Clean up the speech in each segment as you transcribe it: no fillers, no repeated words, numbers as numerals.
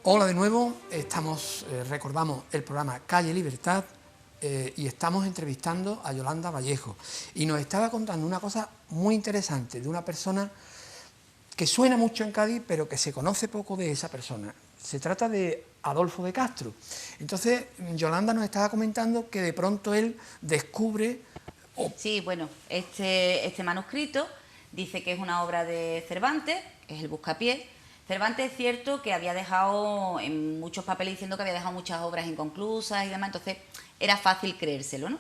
Hola de nuevo, recordamos el programa Calle Libertad y estamos entrevistando a Yolanda Vallejo y nos estaba contando una cosa muy interesante de una persona que suena mucho en Cádiz pero que se conoce poco de esa persona. Se trata de Adolfo de Castro. Entonces Yolanda nos estaba comentando que de pronto él descubre... Sí, bueno, este manuscrito dice que es una obra de Cervantes, es el Buscapiés. Cervantes es cierto que había dejado en muchos papeles diciendo que había dejado muchas obras inconclusas y demás, entonces era fácil creérselo, ¿no?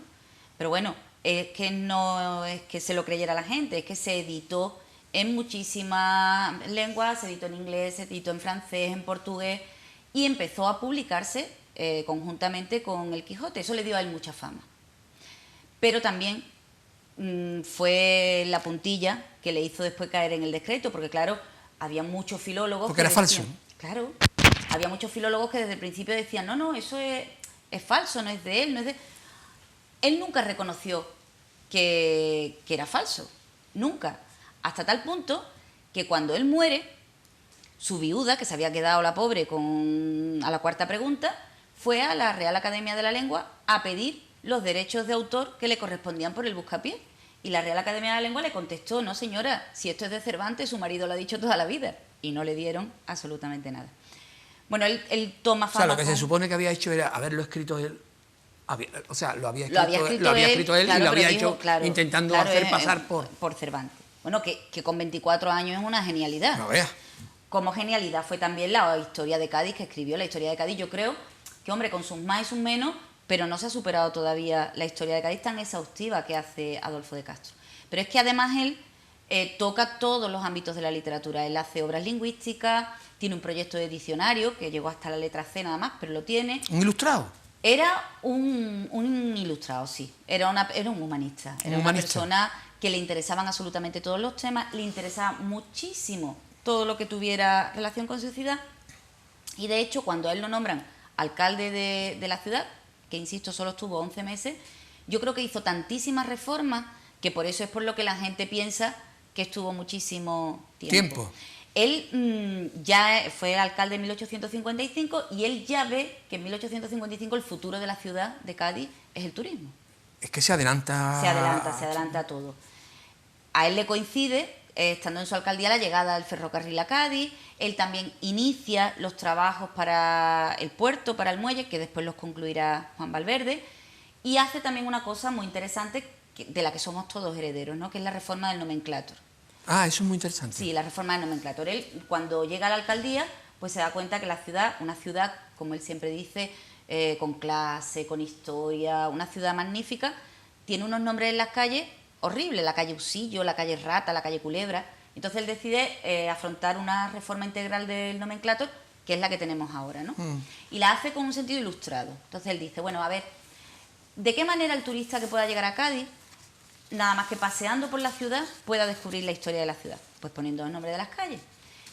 Pero bueno, es que no es que se lo creyera la gente, es que se editó en muchísimas lenguas, se editó en inglés, se editó en francés, en portugués y empezó a publicarse conjuntamente con El Quijote. Eso le dio a él mucha fama. Pero también fue la puntilla que le hizo después caer en el descrédito, porque claro, había muchos filólogos... Porque era falso. Claro, había muchos filólogos que desde el principio decían, no, eso es falso, no es de él, no es de... Él nunca reconoció que era falso, nunca. Hasta tal punto que cuando él muere, su viuda, que se había quedado la pobre a la cuarta pregunta, fue a la Real Academia de la Lengua a pedir los derechos de autor que le correspondían por el Buscapiés. Y la Real Academia de la Lengua le contestó, no señora, si esto es de Cervantes, su marido lo ha dicho toda la vida. Y no le dieron absolutamente nada. Bueno, él toma fama... O sea, lo que se supone que había hecho era haberlo escrito él. O sea, lo había escrito él, claro, y lo había hecho intentando hacer pasar por Cervantes. Bueno, que con 24 años es una genialidad. No veas. Como genialidad fue también la historia de Cádiz, que escribió la historia de Cádiz. Yo creo que, hombre, con sus más y sus menos, pero no se ha superado todavía la historia de Cádiz tan exhaustiva que hace Adolfo de Castro. Pero es que además él toca todos los ámbitos de la literatura. Él hace obras lingüísticas, tiene un proyecto de diccionario que llegó hasta la letra C nada más, pero lo tiene. ¿Un ilustrado? Era un ilustrado, sí. Era un humanista. Era una persona que le interesaban absolutamente todos los temas, le interesaba muchísimo todo lo que tuviera relación con su ciudad. Y de hecho, cuando a él lo nombran alcalde de la ciudad, que insisto, solo estuvo 11 meses, yo creo que hizo tantísimas reformas que por eso es por lo que la gente piensa que estuvo muchísimo tiempo. Él ya fue alcalde en 1855 y él ya ve que en 1855 el futuro de la ciudad de Cádiz es el turismo. Es que se adelanta... Se adelanta a todo. A él le coincide, estando en su alcaldía, la llegada del ferrocarril a Cádiz. Él también inicia los trabajos para el puerto, para el muelle, que después los concluirá Juan Valverde. Y hace también una cosa muy interesante de la que somos todos herederos, ¿no? Que es la reforma del nomenclátor. Ah, eso es muy interesante. Sí, la reforma del nomenclátor. Él, cuando llega a la alcaldía, pues se da cuenta que la ciudad, una ciudad, como él siempre dice, con clase, con historia, una ciudad magnífica, tiene unos nombres en las calles horribles, la calle Usillo, la calle Rata, la calle Culebra. Entonces él decide afrontar una reforma integral del nomenclátor, que es la que tenemos ahora, ¿no? Y la hace con un sentido ilustrado. Entonces él dice, bueno, a ver, ¿de qué manera el turista que pueda llegar a Cádiz, nada más que paseando por la ciudad, pueda descubrir la historia de la ciudad? Pues poniendo los nombres de las calles.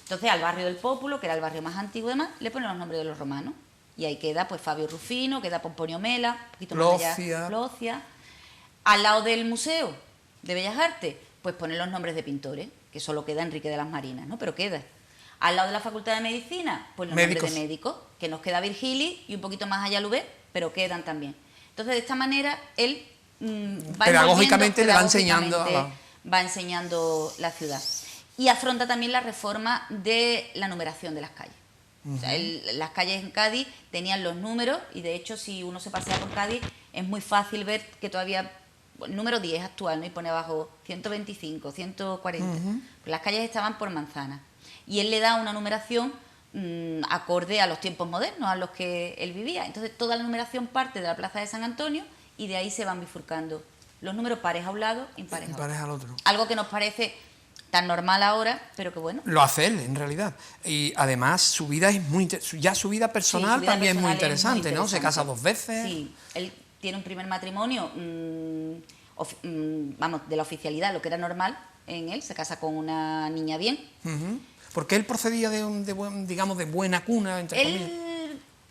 Entonces al barrio del Pópulo, que era el barrio más antiguo y demás, le ponen los nombres de los romanos. Y ahí queda pues Fabio Rufino, queda Pomponio Mela, un poquito más allá, Plocia. Al lado del Museo de Bellas Artes, pues ponen los nombres de pintores, que solo queda Enrique de las Marinas, ¿no? Pero queda. Al lado de la Facultad de Medicina, pues los nombres de médicos, que nos queda Virgili y un poquito más allá Lubé, pero quedan también. Entonces de esta manera él pedagógicamente le va enseñando la ciudad. Y afronta también la reforma de la numeración de las calles. O sea, las calles en Cádiz tenían los números y de hecho si uno se pasea por Cádiz es muy fácil ver que todavía el número 10 actual, ¿no? Y pone abajo 125, 140. Pues las calles estaban por manzana. Y él le da una numeración acorde a los tiempos modernos a los que él vivía. Entonces toda la numeración parte de la Plaza de San Antonio y de ahí se van bifurcando los números pares a un lado, impares al otro. Algo que nos parece tan normal ahora, pero que bueno. Lo hace él, en realidad. Y además su vida es su vida personal también es muy interesante, ¿no? Se casa 2 veces. Sí, él tiene un primer matrimonio, vamos, de la oficialidad, lo que era normal en él, se casa con una niña bien. Porque él procedía digamos, de buena cuna, entre comillas.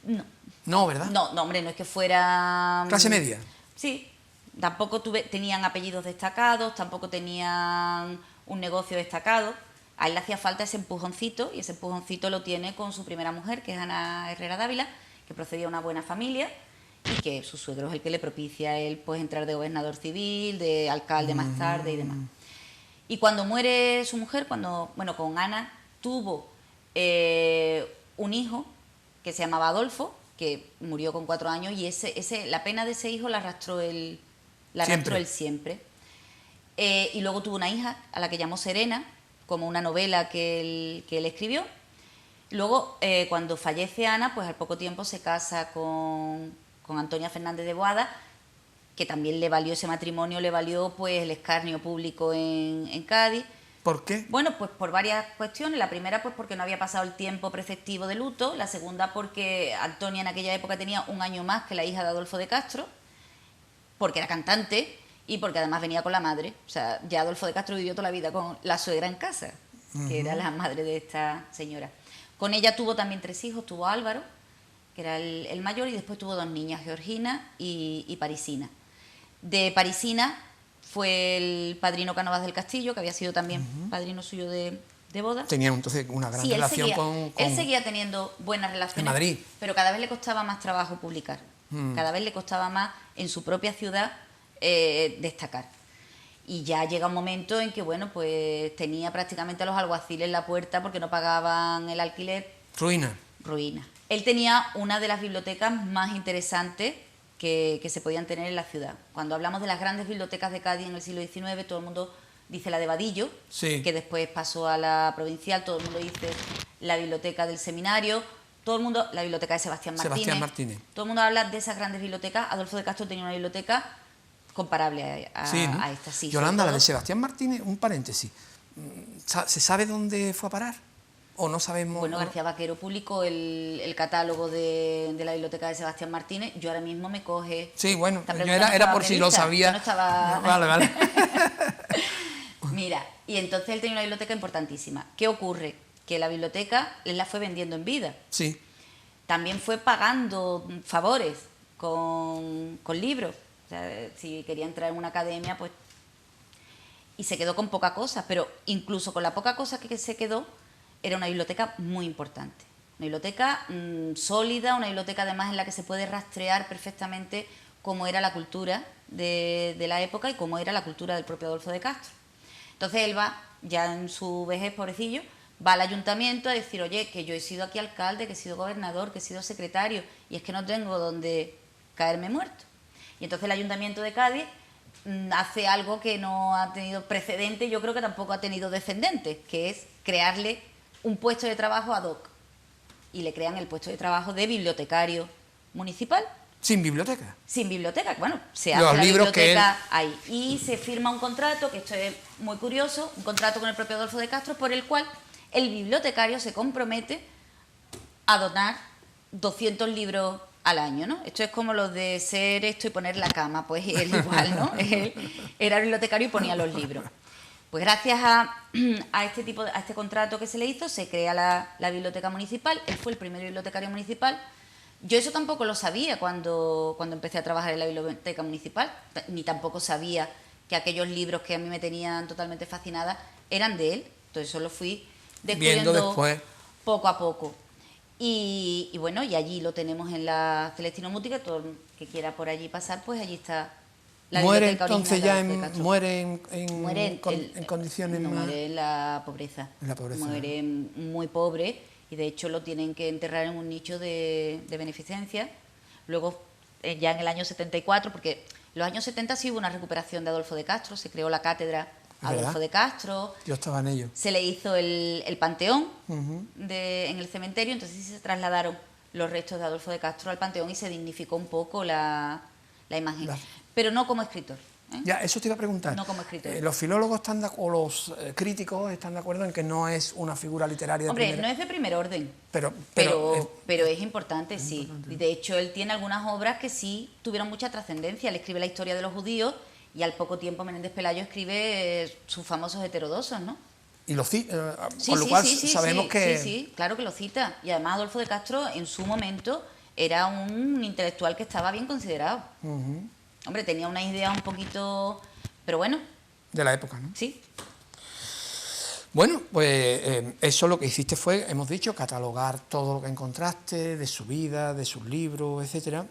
No. No, ¿verdad? No, hombre, no es que fuera... ¿Clase media? Sí. Tampoco tenían apellidos destacados, tampoco tenían un negocio destacado. A él le hacía falta ese empujoncito, y ese empujoncito lo tiene con su primera mujer, que es Ana Herrera Dávila, que procedía de una buena familia, y que su suegro es el que le propicia a él pues entrar de gobernador civil, de alcalde más tarde y demás. Y cuando muere su mujer, con Ana, tuvo un hijo que se llamaba Adolfo, que murió con 4 años, y la pena de ese hijo la arrastró él siempre. Y luego tuvo una hija a la que llamó Serena, como una novela que él escribió. Luego, cuando fallece Ana, pues al poco tiempo se casa con Antonia Fernández de Boada, que también le valió ese matrimonio, le valió pues el escarnio público en Cádiz. ¿Por qué? Bueno, pues por varias cuestiones. La primera, pues porque no había pasado el tiempo preceptivo de luto. La segunda, porque Antonia en aquella época tenía 1 año más que la hija de Adolfo de Castro, porque era cantante y porque además venía con la madre. O sea, ya Adolfo de Castro vivió toda la vida con la suegra en casa, que era la madre de esta señora. Con ella tuvo también 3 hijos. Tuvo a Álvaro, que era el mayor, y después tuvo 2 niñas, Georgina y Parisina. De Parisina fue el padrino Cánovas del Castillo, que había sido también padrino suyo de boda. Tenían entonces una gran relación con... Él seguía teniendo buenas relaciones. En Madrid. Pero cada vez le costaba más trabajo publicar. Cada vez le costaba más en su propia ciudad destacar. Y ya llega un momento en que, bueno, pues tenía prácticamente a los alguaciles en la puerta porque no pagaban el alquiler. Ruina. Él tenía una de las bibliotecas más interesantes que se podían tener en la ciudad. Cuando hablamos de las grandes bibliotecas de Cádiz en el siglo XIX, todo el mundo dice la de Vadillo, sí, que después pasó a la provincial, todo el mundo dice la biblioteca del Seminario, todo el mundo, la biblioteca de Sebastián Martínez. Todo el mundo habla de esas grandes bibliotecas. Adolfo de Castro tenía una biblioteca comparable a esta. Sí, Yolanda, la de Sebastián Martínez, un paréntesis, ¿se sabe dónde fue a parar? ¿O no sabemos? Bueno, García Vaquero publicó el catálogo de la biblioteca de Sebastián Martínez. Yo ahora mismo me coge... Sí, bueno, yo era por si lo sabía. Yo no estaba... Vale. Mira, y entonces él tenía una biblioteca importantísima. ¿Qué ocurre? Que la biblioteca él la fue vendiendo en vida. Sí. También fue pagando favores con libros. O sea, si quería entrar en una academia, pues... Y se quedó con poca cosa, pero incluso con la poca cosa que se quedó, era una biblioteca muy importante. Una biblioteca sólida, una biblioteca además en la que se puede rastrear perfectamente cómo era la cultura de la época y cómo era la cultura del propio Adolfo de Castro. Entonces él va, ya en su vejez, pobrecillo, va al ayuntamiento a decir, oye, que yo he sido aquí alcalde, que he sido gobernador, que he sido secretario, y es que no tengo donde caerme muerto. Y entonces el ayuntamiento de Cádiz hace algo que no ha tenido precedente, yo creo que tampoco ha tenido descendente, que es crearle un puesto de trabajo ad hoc. Y le crean el puesto de trabajo de bibliotecario municipal. ¿Sin biblioteca? Sin biblioteca, bueno, se hace la biblioteca ahí. Y se firma un contrato, que esto es muy curioso, un contrato con el propio Adolfo de Castro, por el cual el bibliotecario se compromete a donar 200 libros al año, ¿no? Esto es como lo de ser esto y poner la cama, pues él igual, ¿no? Él era bibliotecario y ponía los libros. Pues gracias a este contrato que se le hizo, se crea la biblioteca municipal. Él fue el primer bibliotecario municipal. Yo eso tampoco lo sabía cuando empecé a trabajar en la biblioteca municipal, ni tampoco sabía que aquellos libros que a mí me tenían totalmente fascinada eran de él. Entonces eso lo fui descubriendo después, poco a poco. Y bueno, y allí lo tenemos en la Celestino Mútica. Todo el que quiera por allí pasar, pues allí está. ¿Muere entonces ya muere en condiciones no, más...? Muere en la pobreza. En la pobreza. Muere muy pobre y de hecho lo tienen que enterrar en un nicho de beneficencia. Luego, ya en el año 74, porque en los años 70 sí hubo una recuperación de Adolfo de Castro, se creó la cátedra Adolfo de Castro. Yo estaba en ello. Se le hizo el panteón en el cementerio, entonces sí se trasladaron los restos de Adolfo de Castro al panteón y se dignificó un poco la imagen. Pero no como escritor. Ya, eso te iba a preguntar. No como escritor. ¿Los filólogos o los críticos están de acuerdo en que no es una figura literaria de Hombre, no es de primer orden. Pero es importante, sí. Importante. De hecho, él tiene algunas obras que sí tuvieron mucha trascendencia. Él escribe la historia de los judíos y al poco tiempo Menéndez Pelayo escribe sus famosos heterodoxos, ¿no? Y lo cita, con lo cual sabemos que... Sí, claro que lo cita. Y además Adolfo de Castro, en su momento, era un intelectual que estaba bien considerado. Hombre, tenía una idea un poquito... Pero bueno. De la época, ¿no? Sí. Bueno, pues eso lo que hiciste fue, hemos dicho, catalogar todo lo que encontraste de su vida, de sus libros, etcétera.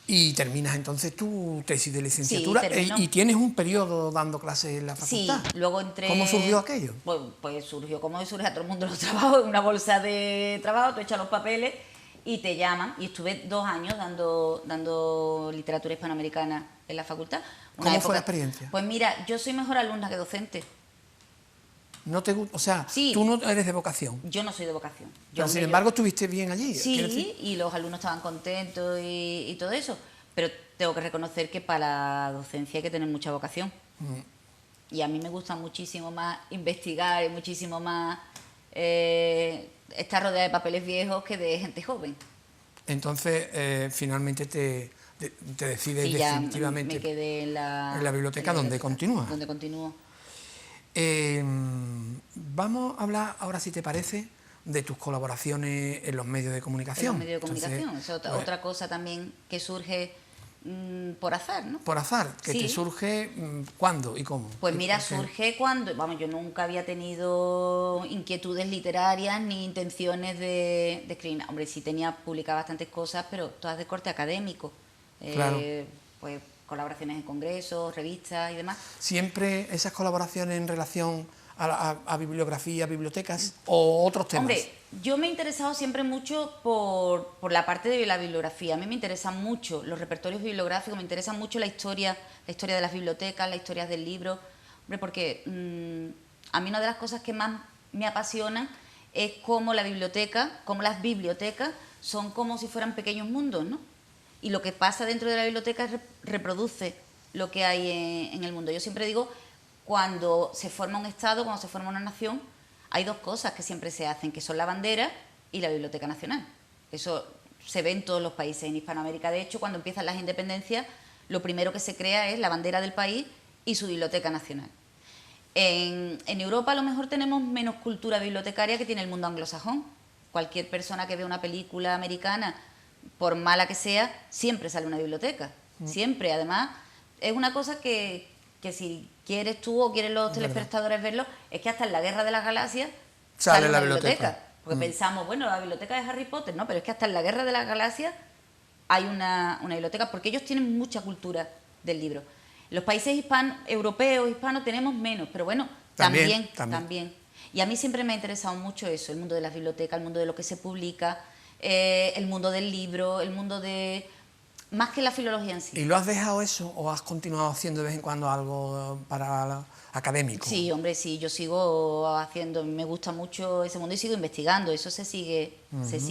Y terminas entonces tu tesis de licenciatura y tienes un periodo dando clases en la facultad. Sí, luego entré... ¿Cómo surgió aquello? Pues surgió como surge a todo el mundo los trabajos, en una bolsa de trabajo, tú echas los papeles y te llaman. Y estuve 2 años dando literatura hispanoamericana en la facultad. ¿Cómo fue la experiencia? Pues mira, yo soy mejor alumna que docente. ¿No te gusta? O sea, sí, tú no eres de vocación. Yo no soy de vocación. Pero sin embargo estuviste bien allí. Sí, y los alumnos estaban contentos y todo eso. Pero tengo que reconocer que para la docencia hay que tener mucha vocación. Y a mí me gusta muchísimo más investigar y muchísimo más estar rodeada de papeles viejos que de gente joven. Entonces, finalmente te decides definitivamente me quedé en la biblioteca, donde continúas. Donde continúo. Vamos a hablar ahora, si te parece, de tus colaboraciones en los medios de comunicación. En los medios de comunicación, entonces, es otra cosa también que surge por azar, ¿no? Por azar, que te surge ¿cuándo y cómo? Pues mira, surge cuando, vamos, yo nunca había tenido inquietudes literarias ni intenciones de escribir. Hombre, sí tenía publicado bastantes cosas, pero todas de corte académico. Claro. Pues colaboraciones en congresos, revistas y demás. ¿Siempre esas colaboraciones en relación a bibliografía, bibliotecas o otros temas? Hombre, yo me he interesado siempre mucho por la parte de la bibliografía. A mí me interesan mucho los repertorios bibliográficos, me interesa mucho la historia de las bibliotecas, las historias del libro. Hombre, porque a mí una de las cosas que más me apasionan es cómo la biblioteca, cómo las bibliotecas son como si fueran pequeños mundos, ¿no? Y lo que pasa dentro de la biblioteca reproduce lo que hay en el mundo. Yo siempre digo, cuando se forma un Estado, cuando se forma una nación, hay 2 cosas que siempre se hacen, que son la bandera y la Biblioteca Nacional. Eso se ve en todos los países. En Hispanoamérica, de hecho, cuando empiezan las independencias, lo primero que se crea es la bandera del país y su Biblioteca Nacional. En Europa a lo mejor tenemos menos cultura bibliotecaria que tiene el mundo anglosajón. Cualquier persona que ve una película americana, por mala que sea, siempre sale una biblioteca. Siempre, además, es una cosa que si quieres tú o quieren los telespectadores verlo, es que hasta en la Guerra de las Galaxias sale la biblioteca. Porque pensamos, bueno, la biblioteca de Harry Potter, no, pero es que hasta en la Guerra de las Galaxias hay una biblioteca, porque ellos tienen mucha cultura del libro. Los países europeos, hispanos, tenemos menos, pero bueno, también. Y a mí siempre me ha interesado mucho eso, el mundo de las bibliotecas, el mundo de lo que se publica, el mundo del libro, el mundo de... más que la filología en sí. ¿Y lo has dejado eso o has continuado haciendo de vez en cuando algo para académico? Sí, hombre, sí, yo sigo haciendo, me gusta mucho ese mundo y sigo investigando, eso se sigue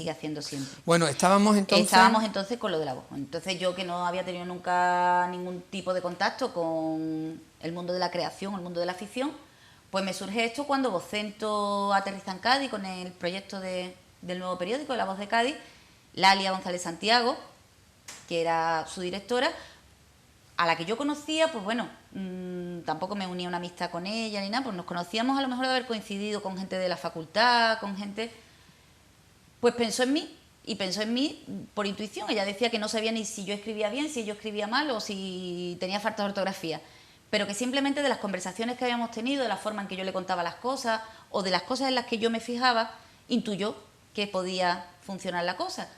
haciendo siempre. Bueno, estábamos entonces con lo de la voz. Entonces yo, que no había tenido nunca ningún tipo de contacto con el mundo de la creación, el mundo de la ficción, pues me surge esto cuando Vocento aterriza en Cádiz con el proyecto del nuevo periódico, de La Voz de Cádiz. Lalia González Santiago, que era su directora, a la que yo conocía, pues bueno, tampoco me unía una amistad con ella ni nada, pues nos conocíamos a lo mejor de haber coincidido con gente de la facultad, con gente... Pues pensó en mí, y pensó en mí por intuición. Ella decía que no sabía ni si yo escribía bien, si yo escribía mal o si tenía falta de ortografía, pero que simplemente de las conversaciones que habíamos tenido, de la forma en que yo le contaba las cosas o de las cosas en las que yo me fijaba, intuyó que podía funcionar la cosa.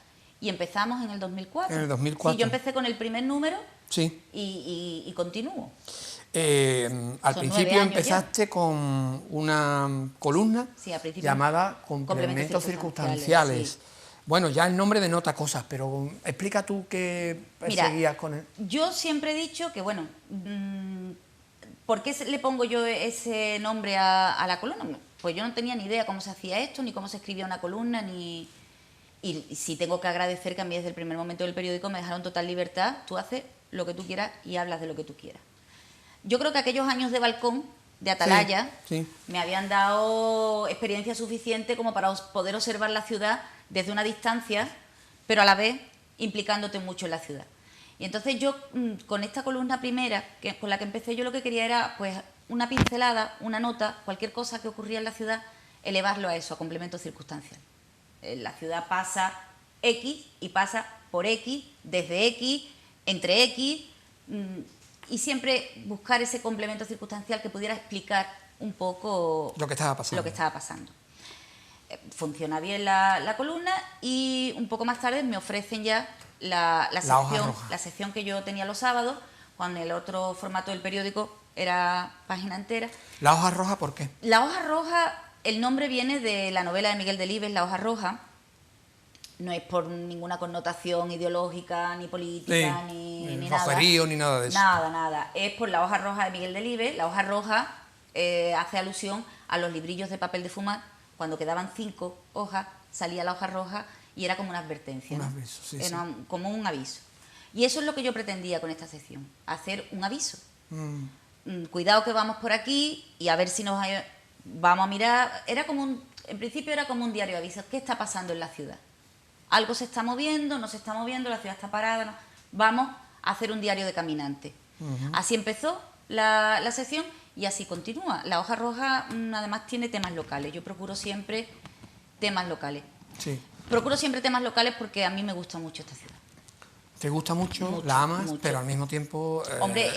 Y empezamos en el 2004. En el 2004. Sí, yo empecé con el primer número. Sí. Y continúo. Al principio empezaste con una columna llamada Complementos Circunstanciales. Sí. Bueno, ya el nombre denota cosas, pero explica tú qué perseguías con él. Yo siempre he dicho que, bueno, ¿por qué le pongo yo ese nombre a la columna? Pues yo no tenía ni idea cómo se hacía esto, ni cómo se escribía una columna, ni... Y sí tengo que agradecer que a mí desde el primer momento del periódico me dejaron total libertad. Tú haces lo que tú quieras y hablas de lo que tú quieras. Yo creo que aquellos años de balcón, de atalaya, me habían dado experiencia suficiente como para poder observar la ciudad desde una distancia, pero a la vez implicándote mucho en la ciudad. Y entonces yo, con esta columna primera, con la que empecé, yo lo que quería era pues una pincelada, una nota, cualquier cosa que ocurría en la ciudad, elevarlo a eso, a complemento circunstancial. La ciudad pasa X y pasa por X, desde X, entre X, y siempre buscar ese complemento circunstancial que pudiera explicar un poco lo que estaba pasando. Funciona bien la columna y un poco más tarde me ofrecen ya la sección que yo tenía los sábados, cuando el otro formato del periódico era página entera. ¿La hoja roja por qué? La hoja roja, el nombre viene de la novela de Miguel Delibes, La hoja roja. No es por ninguna connotación ideológica, ni política, ni nada. Rojerío, ni nada de eso. Nada. Es por La hoja roja de Miguel Delibes. La hoja roja hace alusión a los librillos de papel de fumar. Cuando quedaban 5 hojas, salía la hoja roja y era como una advertencia. Un aviso, sí. Como un aviso. Y eso es lo que yo pretendía con esta sección, hacer un aviso. Cuidado que vamos por aquí y a ver si vamos a mirar. En principio era como un diario de avisos. ¿Qué está pasando en la ciudad? Algo se está moviendo, no se está moviendo, la ciudad está parada. ¿No? Vamos a hacer un diario de caminante. Así empezó la sección y así continúa. La hoja roja además tiene temas locales. Yo procuro siempre temas locales. Sí. Procuro siempre temas locales porque a mí me gusta mucho esta ciudad. Te gusta mucho, la amas, pero al mismo tiempo... Hombre,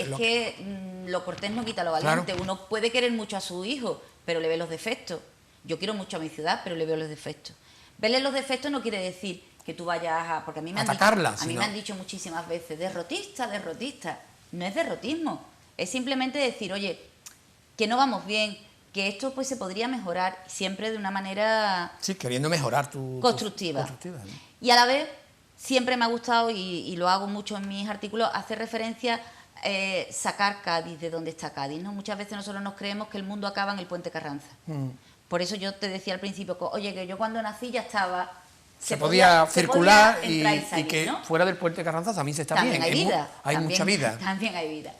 lo cortés no quita lo valiente. Claro. Uno puede querer mucho a su hijo, pero le ve los defectos. Yo quiero mucho a mi ciudad, pero le veo los defectos. Verle los defectos no quiere decir que tú vayas a... Porque a mí me han dicho muchísimas veces, derrotista. No es derrotismo. Es simplemente decir, oye, que no vamos bien, que esto pues se podría mejorar siempre de una manera... Sí, queriendo mejorar constructiva. ¿No? Y a la vez, siempre me ha gustado, y lo hago mucho en mis artículos, hacer referencia, sacar Cádiz de donde está Cádiz, ¿no? Muchas veces nosotros nos creemos que el mundo acaba en el Puente Carranza. Por eso yo te decía al principio, oye, que yo cuando nací ya estaba... Se podía circular y que ¿no? Fuera del Puente Carranza también se está también bien. Hay vida. Hay mucha vida. También hay vida.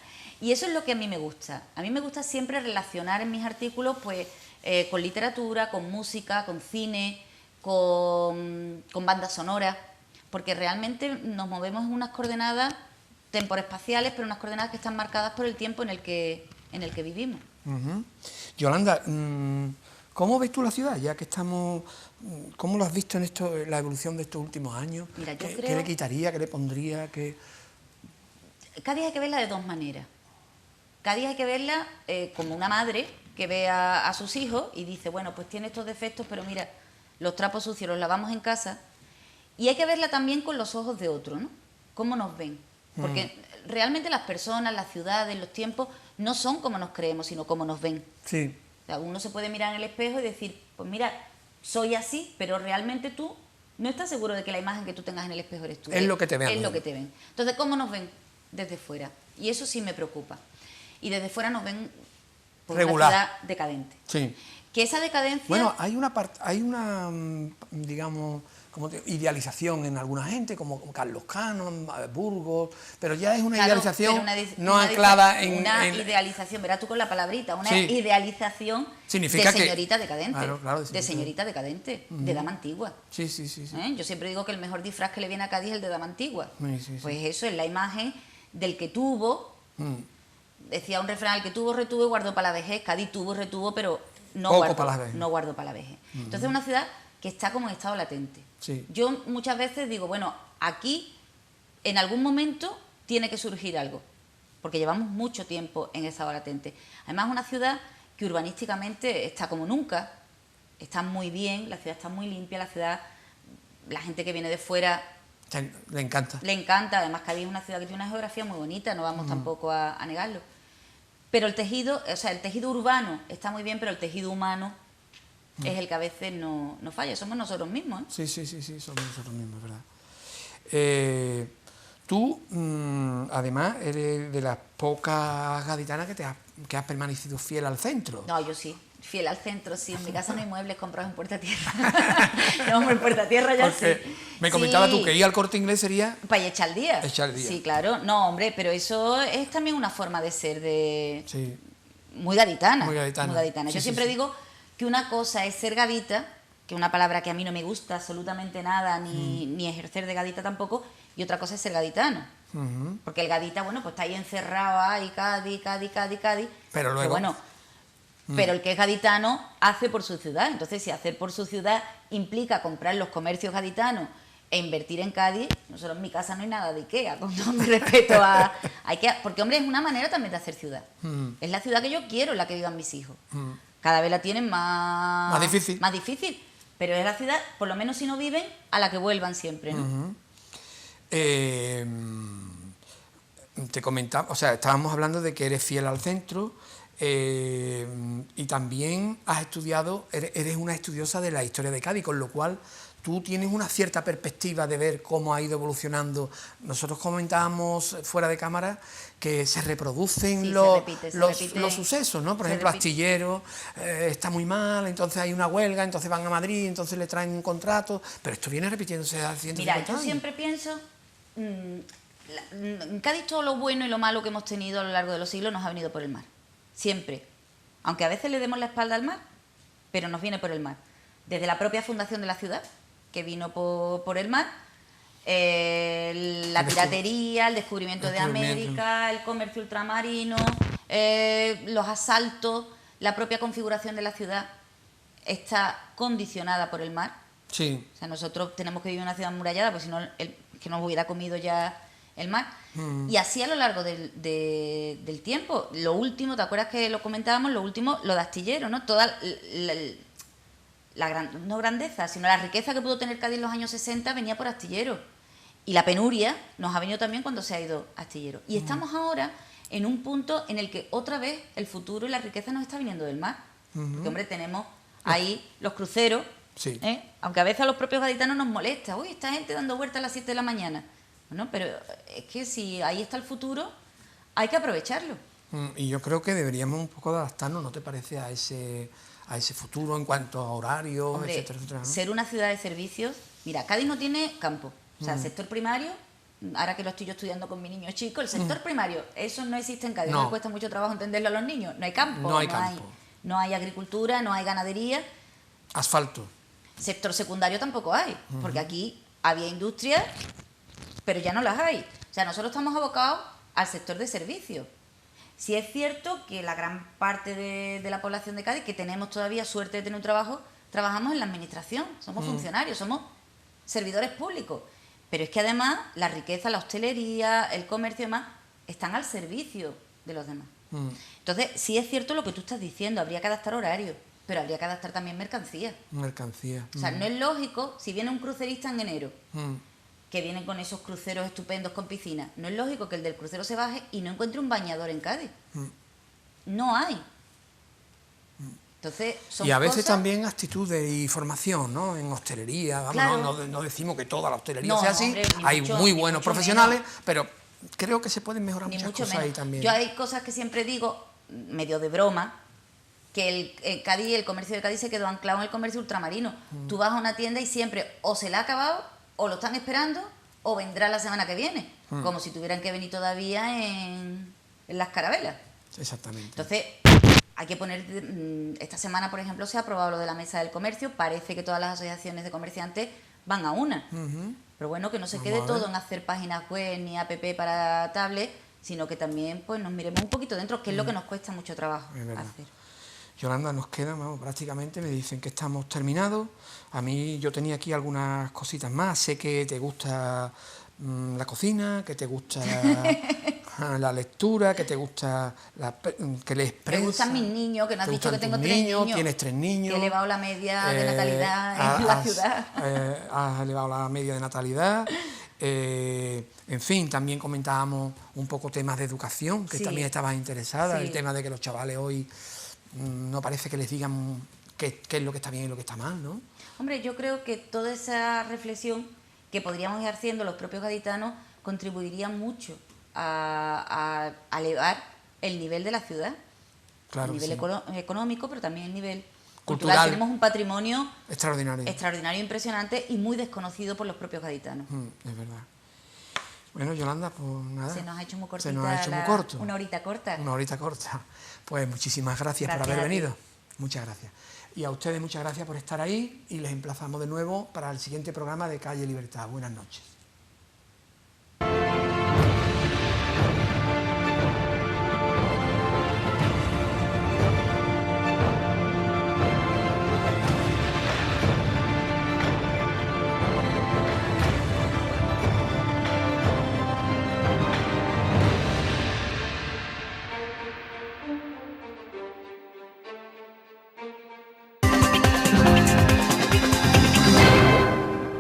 Y eso es lo que a mí me gusta. A mí me gusta siempre relacionar en mis artículos pues, con literatura, con música, con cine, con banda sonora, porque realmente nos movemos en unas coordenadas temporespaciales, pero unas coordenadas que están marcadas por el tiempo en el que vivimos. Yolanda, ¿cómo ves tú la ciudad? Ya que estamos, ¿cómo lo has visto en la evolución de estos últimos años? Mira, ¿Qué le quitaría? ¿Qué le pondría? Cádiz hay que verla de dos maneras. Cádiz hay que verla como una madre que ve a sus hijos y dice, bueno, pues tiene estos defectos, pero mira, los trapos sucios los lavamos en casa. Y hay que verla también con los ojos de otro, ¿no? ¿Cómo nos ven? Porque realmente las personas, las ciudades, los tiempos, no son como nos creemos, sino como nos ven. Sí. O sea, uno se puede mirar en el espejo y decir, pues mira, soy así, pero realmente tú no estás seguro de que la imagen que tú tengas en el espejo eres tú. Es lo que te ven. Es lo que te ven. Entonces, ¿cómo nos ven? Desde fuera. Y eso sí me preocupa. Y desde fuera nos ven por regular. Una ciudad decadente. Sí. Que esa decadencia... Bueno, hay una digamos, idealización en alguna gente, como Carlos Cano, Burgos, pero ya es una idealización no anclada en... Una idealización, verás tú con la palabrita, una idealización significa de señorita decadente. Claro, de señorita decadente, de dama antigua. Sí. Yo siempre digo que el mejor disfraz que le viene a Cádiz es el de dama antigua. Sí. Pues eso es la imagen del que tuvo... Decía un refrán, el que tuvo, retuvo y guardó para la vejez. Cádiz tuvo, retuvo, pero no guardó para la vejez. Entonces es una ciudad que está como en estado latente. Sí. Yo muchas veces digo, bueno, aquí en algún momento tiene que surgir algo, porque llevamos mucho tiempo en estado latente. Además es una ciudad que urbanísticamente está como nunca, está muy bien, la ciudad está muy limpia, la gente que viene de fuera... Le encanta. Le encanta, además Cádiz es una ciudad que tiene una geografía muy bonita, no vamos tampoco a negarlo. Pero el tejido urbano está muy bien, pero el tejido humano es el que a veces no falla. Somos nosotros mismos, ¿eh? Sí, somos nosotros mismos, es verdad. Tú, además, eres de las pocas gaditanas que has permanecido fiel al centro. No, yo sí. Fiel al centro, sí. En mi casa no hay muebles comprados en Puerta Tierra. No, en Puerta Tierra ya sí. Me comentaba tú que ir al Corte Inglés sería... Para echar el día. Echar el día. Sí, claro. No, hombre, pero eso es también una forma de ser Sí. Muy gaditana. Muy gaditana. Yo siempre digo que una cosa es ser gadita, que es una palabra que a mí no me gusta absolutamente nada, ni ejercer de gadita tampoco, y otra cosa es ser gaditano. Porque el gadita, bueno, pues está ahí encerrado, ahí Cádiz. Pero luego... Pero el que es gaditano hace por su ciudad. Entonces, si hacer por su ciudad implica comprar los comercios gaditanos e invertir en Cádiz. Nosotros en mi casa no hay nada de Ikea, con todo mi respeto a Ikea, porque hombre, es una manera también de hacer ciudad. Es la ciudad que yo quiero, en la que vivan mis hijos. Cada vez la tienen más difícil, pero es la ciudad, por lo menos si no viven, a la que vuelvan siempre, ¿no? Te comentaba, o sea, estábamos hablando de que eres fiel al centro, y también has estudiado, eres una estudiosa de la historia de Cádiz, con lo cual tú tienes una cierta perspectiva de ver cómo ha ido evolucionando. Nosotros comentábamos fuera de cámara que se reproducen los sucesos, ¿no? Por ejemplo, Astillero está muy mal, entonces hay una huelga, entonces van a Madrid, entonces le traen un contrato, pero esto viene repitiéndose hace 150 años. Mira, yo siempre pienso, en Cádiz todo lo bueno y lo malo que hemos tenido a lo largo de los siglos nos ha venido por el mar, siempre. Aunque a veces le demos la espalda al mar, pero nos viene por el mar. Desde la propia fundación de la ciudad, que vino por el mar, la piratería, el descubrimiento de América, el comercio ultramarino, los asaltos, la propia configuración de la ciudad está condicionada por el mar. Sí. O sea, nosotros tenemos que vivir en una ciudad amurallada, porque si no, que nos hubiera comido ya el mar. Y así a lo largo del tiempo. Lo último, ¿te acuerdas que lo comentábamos? Lo último, lo de Astillero, ¿no? Toda no grandeza, sino la riqueza que pudo tener Cádiz en los años 60 venía por Astillero. Y la penuria nos ha venido también cuando se ha ido Astillero. Y estamos ahora en un punto en el que otra vez el futuro y la riqueza nos está viniendo del mar. Porque, hombre, tenemos ahí los cruceros, aunque a veces a los propios gaditanos nos molesta. Uy, esta gente dando vueltas a las 7 de la mañana. Bueno, pero es que si ahí está el futuro, hay que aprovecharlo. Y yo creo que deberíamos un poco adaptarnos, ¿no te parece?, a ese futuro en cuanto a horarios, hombre, etcétera, etcétera, ¿no? Ser una ciudad de servicios. Mira, Cádiz no tiene campo. O sea, el sector primario, ahora que lo estoy yo estudiando con mi niño chico, el sector primario, eso no existe en Cádiz. No. Me cuesta mucho trabajo entenderlo a los niños. No hay campo. No hay agricultura, no hay ganadería. Asfalto. Sector secundario tampoco hay, porque aquí había industria, pero ya no las hay. O sea, nosotros estamos abocados al sector de servicios. Sí es cierto que la gran parte de la población de Cádiz, que tenemos todavía suerte de tener un trabajo, trabajamos en la administración, somos funcionarios, somos servidores públicos. Pero es que además la riqueza, la hostelería, el comercio y demás, están al servicio de los demás. Entonces, sí es cierto lo que tú estás diciendo, habría que adaptar horarios, pero habría que adaptar también mercancía. O sea, no es lógico, si viene un crucerista en enero, que vienen con esos cruceros estupendos con piscina, no es lógico que el del crucero se baje y no encuentre un bañador en Cádiz. No hay. Entonces, y a veces también actitudes y formación, ¿no? En hostelería, vamos, claro. no decimos que toda la hostelería sea así, hombre, hay muy buenos profesionales, pero creo que se pueden mejorar muchas cosas ahí también. Yo hay cosas que siempre digo, medio de broma, que el comercio de Cádiz se quedó anclado en el comercio ultramarino. Tú vas a una tienda y siempre o se la ha acabado, o lo están esperando, o vendrá la semana que viene, como si tuvieran que venir todavía en las carabelas. Exactamente. Entonces, hay que poner, esta semana, por ejemplo, se ha aprobado lo de la mesa del comercio, parece que todas las asociaciones de comerciantes van a una. Pero bueno, que no se quede todo en hacer páginas web ni app para tablet, sino que también pues nos miremos un poquito dentro, que es lo que nos cuesta mucho trabajo hacer. Yolanda, nos queda, prácticamente, me dicen que estamos terminados. A mí, yo tenía aquí algunas cositas más. Sé que te gusta la cocina, que te gusta la lectura, que te gusta que lees prensa. Me gustan mis niños, que no has dicho que tengo 3 niños. Tienes 3 niños. Que he elevado la media de natalidad en la ciudad. Has elevado la media de natalidad. En fin, también comentábamos un poco temas de educación, que también estabas interesada, el tema de que los chavales hoy no parece que les digan qué es lo que está bien y lo que está mal, ¿no? Hombre, yo creo que toda esa reflexión que podríamos ir haciendo los propios gaditanos contribuiría mucho a elevar el nivel de la ciudad, el nivel económico, pero también el nivel cultural. Tenemos un patrimonio extraordinario, impresionante y muy desconocido por los propios gaditanos. Es verdad. Bueno, Yolanda, pues nada. Se nos ha hecho muy cortita. Se nos ha hecho muy corto. Una horita corta. Una horita corta. Pues muchísimas gracias por haber venido. Muchas gracias. Y a ustedes muchas gracias por estar ahí y les emplazamos de nuevo para el siguiente programa de Calle Libertad. Buenas noches.